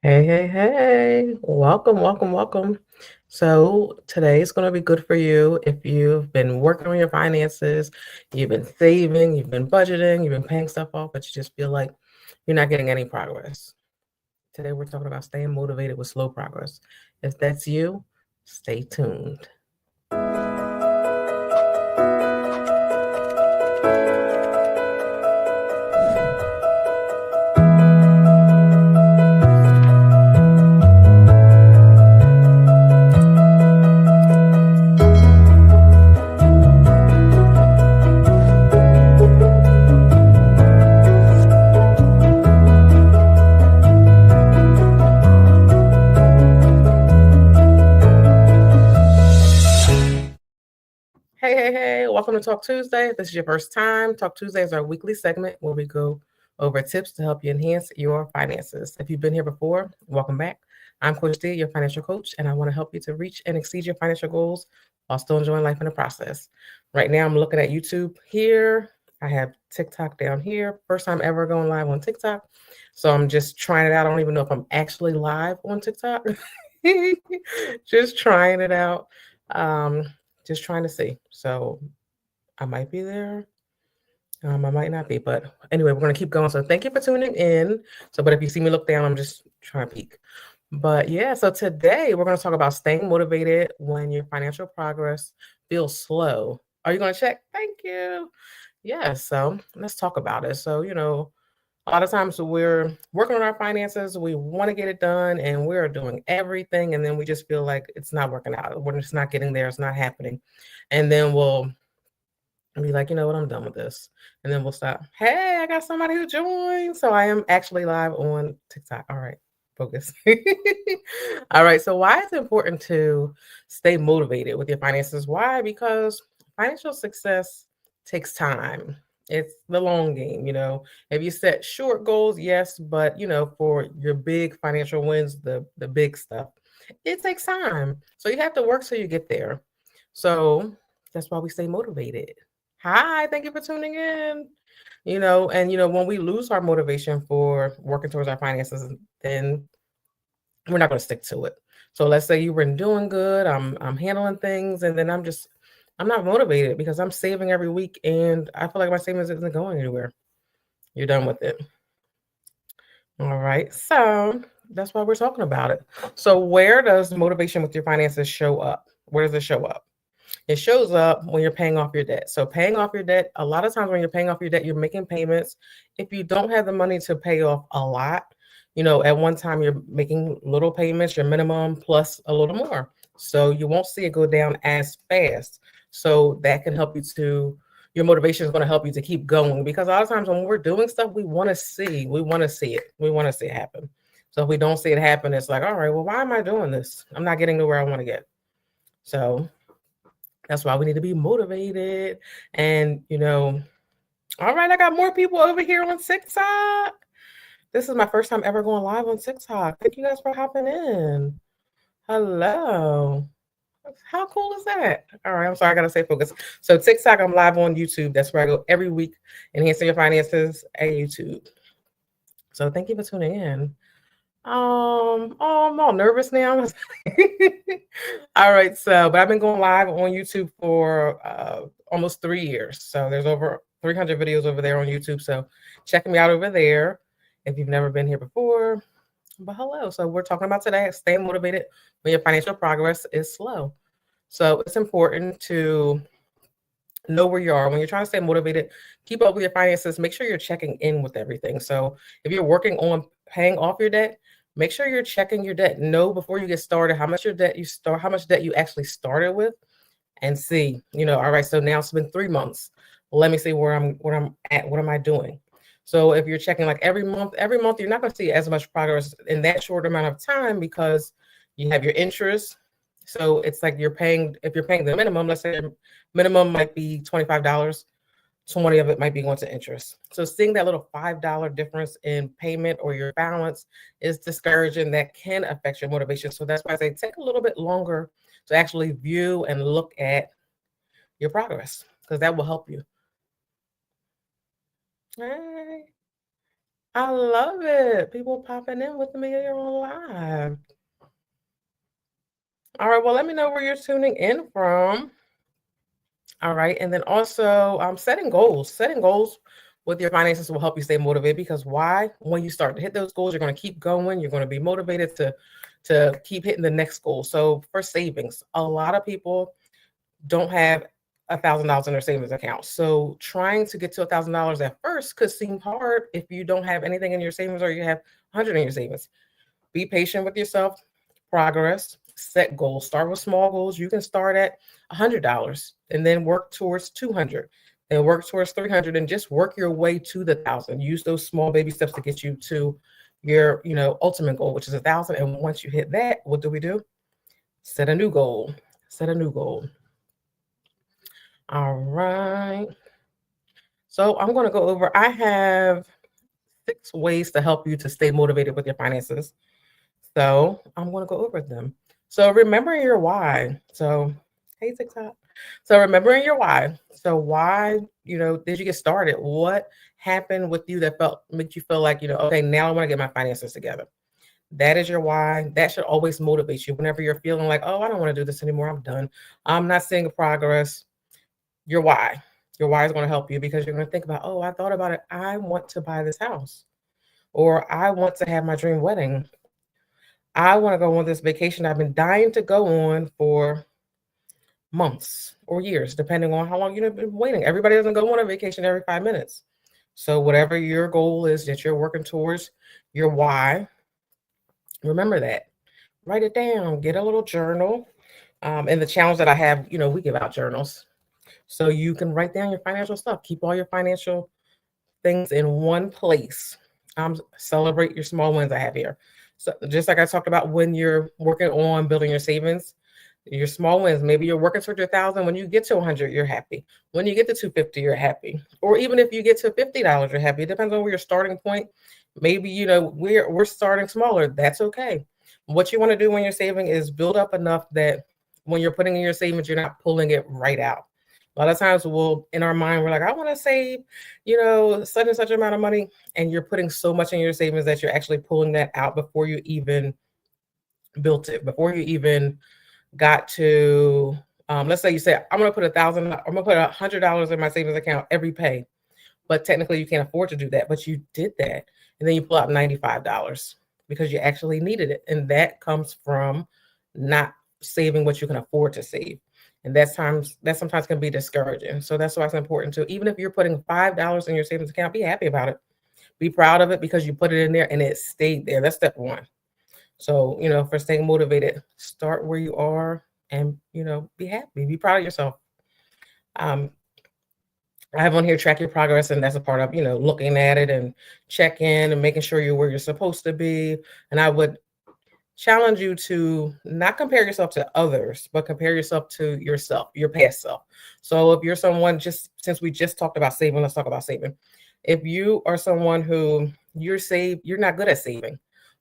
Hey, hey, hey. Welcome, welcome, welcome. So today is going to be good for you if you've been working on your finances, you've been saving, you've been budgeting, you've been paying stuff off, but you just feel like you're not getting any progress. Today we're talking about staying motivated with slow progress. If that's you, stay tuned. Hey, hey, hey, welcome to Talk Tuesday. If this is your first time, Talk Tuesday is our weekly segment where we go over tips to help you enhance your finances. If you've been here before, welcome back. I'm Coach D, your financial coach, and I want to help you to reach and exceed your financial goals while still enjoying life in the process. Right now, I'm looking at YouTube here. I have TikTok down here. First time ever going live on TikTok. So I'm just trying it out. I don't even know if I'm actually live on TikTok. Just trying it out. Um, just trying to see. So I might be there. I might not be, but anyway, we're gonna keep going. So thank you for tuning in. So, but if you see me look down, I'm just trying to peek. But yeah, so today we're gonna talk about staying motivated when your financial progress feels slow. Are you gonna check? Thank you. Yeah, so let's talk about it. So, a lot of times we're working on our finances, we want to get it done, and we're doing everything, and then we just feel like it's not working out. We're just not getting there, it's not happening. And then we'll be like, you know what, I'm done with this. And then we'll stop. Hey, I got somebody who joined. So I am actually live on TikTok. All right, focus. All right. So why it's important to stay motivated with your finances? Why? Because financial success takes time. It's the long game, If you set short goals, yes, but for your big financial wins, the big stuff, it takes time. So you have to work so you get there. So that's why we stay motivated. Hi, thank you for tuning in. When we lose our motivation for working towards our finances, then we're not going to stick to it. So let's say you've been doing good, I'm handling things, and then I'm not motivated because I'm saving every week and I feel like my savings isn't going anywhere. You're done with it. All right. So that's why we're talking about it. So where does motivation with your finances show up? Where does it show up? It shows up when you're paying off your debt. So paying off your debt, a lot of times when you're paying off your debt, you're making payments. If you don't have the money to pay off a lot, at one time you're making little payments, your minimum plus a little more. So you won't see it go down as fast. So that can help you your motivation is going to help you to keep going because a lot of times when we're doing stuff, we want to see it. We want to see it happen. So if we don't see it happen, it's like, all right, well, why am I doing this? I'm not getting to where I want to get. So that's why we need to be motivated. And, all right, I got more people over here on TikTok. This is my first time ever going live on TikTok. Thank you guys for hopping in. Hello. How cool is that? All right, I'm sorry, I gotta stay focused. So TikTok, I'm live on YouTube. That's where I go every week, enhancing your finances at YouTube. So thank you for tuning in. Oh, I'm all nervous now. All right, but I've been going live on YouTube for almost 3 years. So there's over 300 videos over there on YouTube. So check me out over there if you've never been here before. But hello. So we're talking about today staying motivated when your financial progress is slow. So it's important to know where you are when you're trying to stay motivated, keep up with your finances, make sure you're checking in with everything. So if you're working on paying off your debt, make sure you're checking your debt. Know before you get started how much how much debt you actually started with, and see, all right, so now it's been 3 months. Let me see where I'm at. What am I doing? So if you're checking like every month, you're not going to see as much progress in that short amount of time because you have your interest. So it's like if you're paying the minimum, let's say your minimum might be $25, 20 of it might be going to interest. So seeing that little $5 difference in payment or your balance is discouraging. That can affect your motivation. So that's why I say take a little bit longer to actually view and look at your progress because that will help you. Hey. I love it. People popping in with me here on live. All right, well, let me know where you're tuning in from. All right, and then also setting goals. Setting goals with your finances will help you stay motivated because why? When you start to hit those goals, you're going to keep going. You're going to be motivated to keep hitting the next goal. So for savings, a lot of people don't have $1,000 in their savings account. So trying to get to $1,000 at first could seem hard if you don't have anything in your savings or you have 100 in your savings. Be patient with yourself, progress, set goals. Start with small goals. You can start at $100 and then work towards 200 and work towards 300 and just work your way to the 1,000. Use those small baby steps to get you to your, ultimate goal, which is 1,000. And once you hit that, what do? Set a new goal. Set a new goal. All right. So I'm going to go over, I have 6 ways to help you to stay motivated with your finances. So I'm going to go over them. So remembering your why. So, hey, TikTok. So remembering your why. So why, did you get started? What happened with you that made you feel like, okay, now I want to get my finances together. That is your why. That should always motivate you whenever you're feeling like, oh, I don't want to do this anymore. I'm done. I'm not seeing progress. Your why. Your why is going to help you because you're going to think about, oh, I thought about it. I want to buy this house, or I want to have my dream wedding. I want to go on this vacation I've been dying to go on for months or years, depending on how long you've been waiting. Everybody doesn't go on a vacation every 5 minutes. So whatever your goal is that you're working towards, your why, remember that. Write it down. Get a little journal. And the challenge that I have, we give out journals. So you can write down your financial stuff. Keep all your financial things in one place. Celebrate your small wins I have here. So just like I talked about when you're working on building your savings, your small wins, maybe you're working towards your 1,000. When you get to 100, you're happy. When you get to 250, you're happy. Or even if you get to $50, you're happy. It depends on where your starting point. Maybe, we're starting smaller. That's okay. What you want to do when you're saving is build up enough that when you're putting in your savings, you're not pulling it right out. A lot of times in our mind, we're like, I want to save, such and such amount of money. And you're putting so much in your savings that you're actually pulling that out before you even built it, before you even got to, let's say you say, I'm going to put I'm going to put $100 in my savings account every pay. But technically you can't afford to do that, but you did that. And then you pull out $95 because you actually needed it. And that comes from not saving what you can afford to save. And that sometimes can be discouraging. So that's why it's important to, even if you're putting $5 in your savings account, be happy about it. Be proud of it because you put it in there and it stayed there. That's step one. So, for staying motivated, start where you are and, be happy, be proud of yourself. I have on here, track your progress. And that's a part of, looking at it and check in and making sure you're where you're supposed to be. And I would challenge you to not compare yourself to others, but compare yourself to yourself, your past self. So if you're someone, just since we just talked about saving, let's talk about saving. If you are someone who you're not good at saving,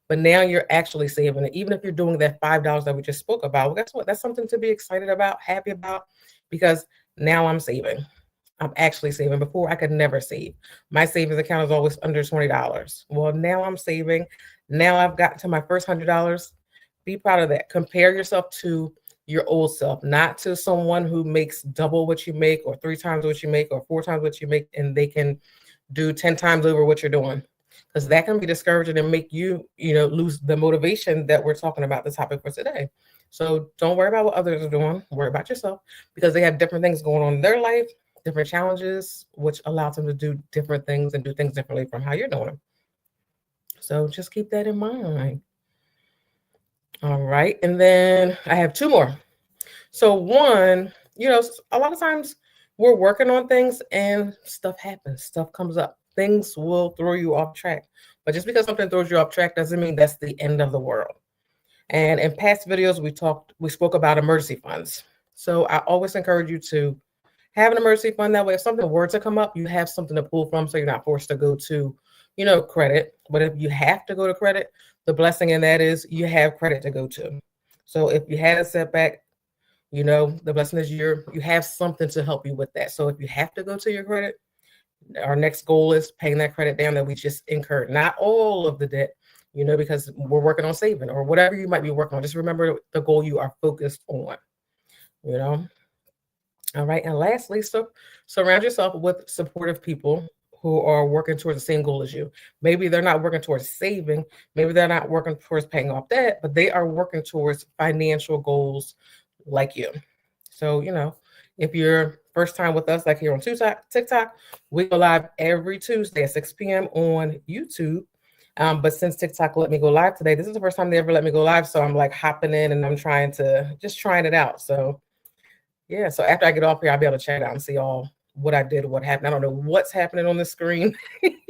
but now you're actually saving it, even if you're doing that $5 that we just spoke about, well, guess what? That's something to be excited about, happy about, because now I'm saving. I'm actually saving. Before, I could never save. My savings account is always under $20. Well, now I'm saving. Now I've gotten to my first $100. Be proud of that. Compare yourself to your old self, not to someone who makes double what you make or 3 times what you make or 4 times what you make, and they can do 10 times over what you're doing. Because that can be discouraging and make you, lose the motivation that we're talking about the topic for today. So don't worry about what others are doing. Worry about yourself because they have different things going on in their life, different challenges, which allows them to do different things and do things differently from how you're doing them. So just keep that in mind. All right. And then I have 2 more. So one, a lot of times we're working on things and stuff happens, stuff comes up. Things will throw you off track. But just because something throws you off track doesn't mean that's the end of the world. And in past videos, we spoke about emergency funds. So I always encourage you to have an emergency fund. That way, if something were to come up, you have something to pull from so you're not forced to go to, credit. But if you have to go to credit, the blessing in that is you have credit to go to. So if you had a setback, the blessing is you have something to help you with that. So if you have to go to your credit, Our next goal is paying that credit down that we just incurred. Not all of the debt, because we're working on saving or whatever you might be working on. Just remember the goal you are focused on, you know. All right. And lastly, surround yourself with supportive people who are working towards the same goal as you. Maybe they're not working towards saving, maybe they're not working towards paying off debt, but they are working towards financial goals like you. So, if you're first time with us, like here on TikTok, we go live every Tuesday at 6 p.m. on YouTube. But since TikTok let me go live today, this is the first time they ever let me go live. So I'm like hopping in and I'm trying it out. So yeah, so after I get off here, I'll be able to check it out and see all what I did, what happened. I don't know what's happening on the screen because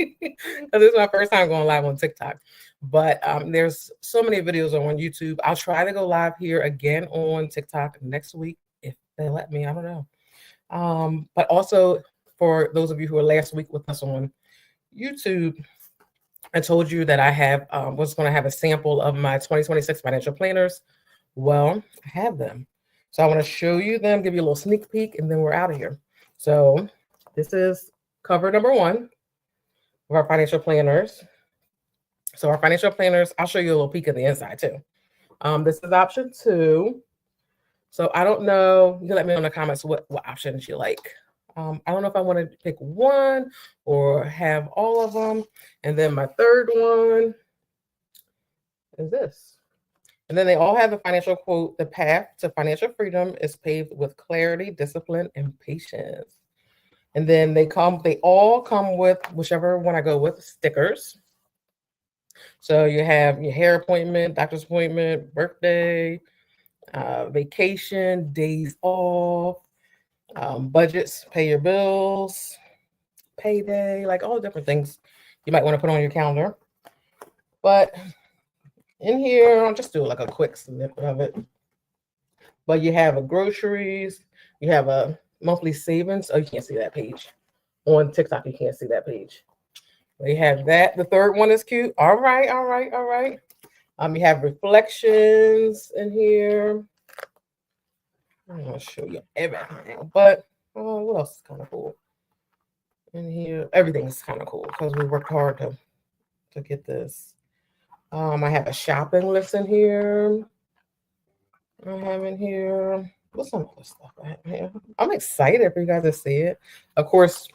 this is my first time going live on TikTok. But there's so many videos on YouTube. I'll try to go live here again on TikTok next week if they let me. I don't know. But also for those of you who were last week with us on YouTube, I told you that I was going to have a sample of my 2026 financial planners. Well, I have them. So I want to show you them, give you a little sneak peek, and then we're out of here. So this is cover number 1 of our financial planners. So our financial planners, I'll show you a little peek of the inside too. This is option 2. So I don't know. You can let me know in the comments what options you like. I don't know if I want to pick one or have all of them. And then my third one is this. And then they all have the financial quote: the path to financial freedom is paved with clarity, discipline, and patience. And then they all come with, whichever one I go with, stickers. So you have your hair appointment, doctor's appointment, birthday, vacation, days off, budgets, pay your bills, payday, like all the different things you might want to put on your calendar. But in here, I'll just do like a quick snippet of it. But you have a groceries, you have a monthly savings. Oh, you can't see that page. On TikTok, you can't see that page. You have that. The third one is cute. All right. You have reflections in here. I'm gonna show you everything. But what else is kind of cool? In here, everything is kind of cool because we worked hard to get this. I have a shopping list in here. I have in here. What's some other stuff I have here? I'm excited for you guys to see it. Of course,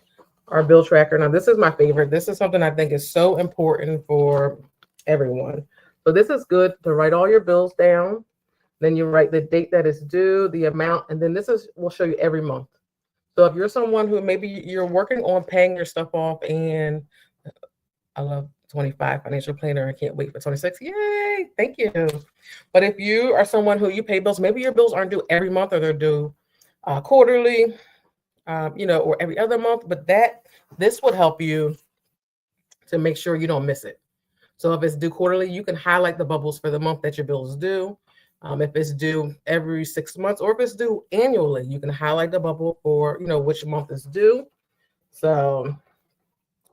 our bill tracker. Now, this is my favorite. This is something I think is so important for everyone. So this is good to write all your bills down. Then you write the date that is due, the amount, and then will show you every month. So if you're someone who maybe you're working on paying your stuff off, and I love 25 financial planner. I can't wait for 26. Yay. Thank you. But if you are someone who you pay bills, maybe your bills aren't due every month or they're due quarterly, or every other month, but this would help you to make sure you don't miss it. So if it's due quarterly, you can highlight the bubbles for the month that your bill is due. If it's due every 6 months, or if it's due annually, you can highlight the bubble for, which month is due. So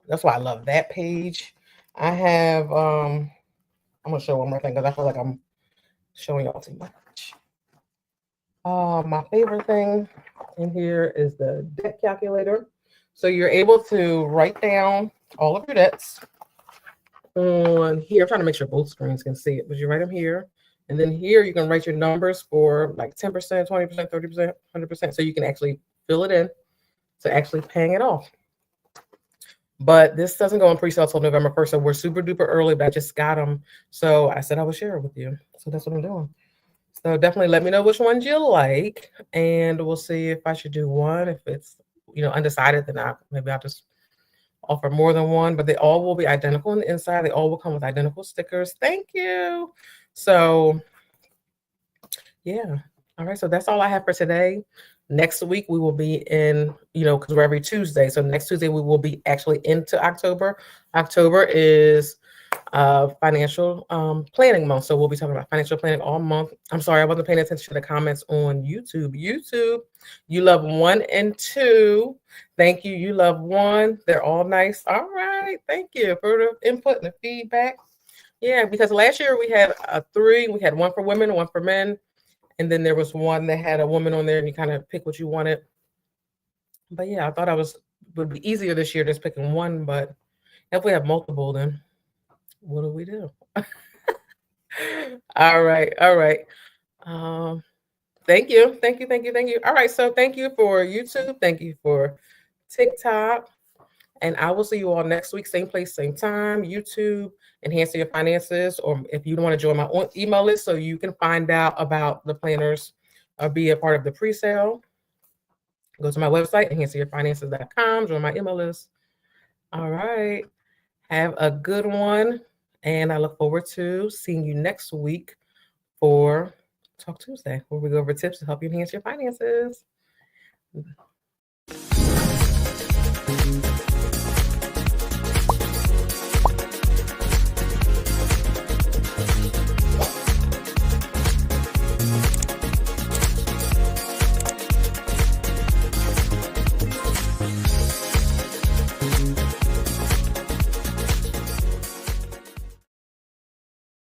that's why I love that page. I have, I'm going to show one more thing because I feel like I'm showing y'all too much. My favorite thing in here is the debt calculator. So you're able to write down all of your debts on here. I'm trying to make sure both screens can see it, but you write them here. And then here you can write your numbers for like 10%, 20%, 30%, 100%. So you can actually fill it in to actually paying it off. But this doesn't go on pre-sale till November 1st. So we're super duper early, but I just got them. So I said I would share it with you. So that's what I'm doing. So definitely let me know which ones you like. And we'll see if I should do one. If it's, undecided, then I'll just offer more than one. But they all will be identical on the inside. They all will come with identical stickers. Thank you. So yeah. All right. So that's all I have for today. Next week, we will be in, because we're every Tuesday. So next Tuesday, we will be actually into October. October is financial planning month. So we'll be talking about financial planning all month. I'm sorry, I wasn't paying attention to the comments on YouTube. YouTube, you love 1 and 2. Thank you. You love 1. They're all nice. All right. Thank you for the input and the feedback. Yeah, because last year we had 3. We had 1 for women, 1 for men. And then there was one that had a woman on there and you kind of pick what you wanted. But yeah, I thought I was would be easier this year just picking one, but if we have multiple, then what do we do? All right. Thank you. All right, so thank you for YouTube. Thank you for TikTok. And I will see you all next week, same place, same time. YouTube, Enhancing Your Finances, or if you want to join my email list so you can find out about the planners or be a part of the pre-sale, go to my website, enhancingyourfinances.com, join my email list. All right. Have a good one. And I look forward to seeing you next week for Talk Tuesday, where we go over tips to help you enhance your finances.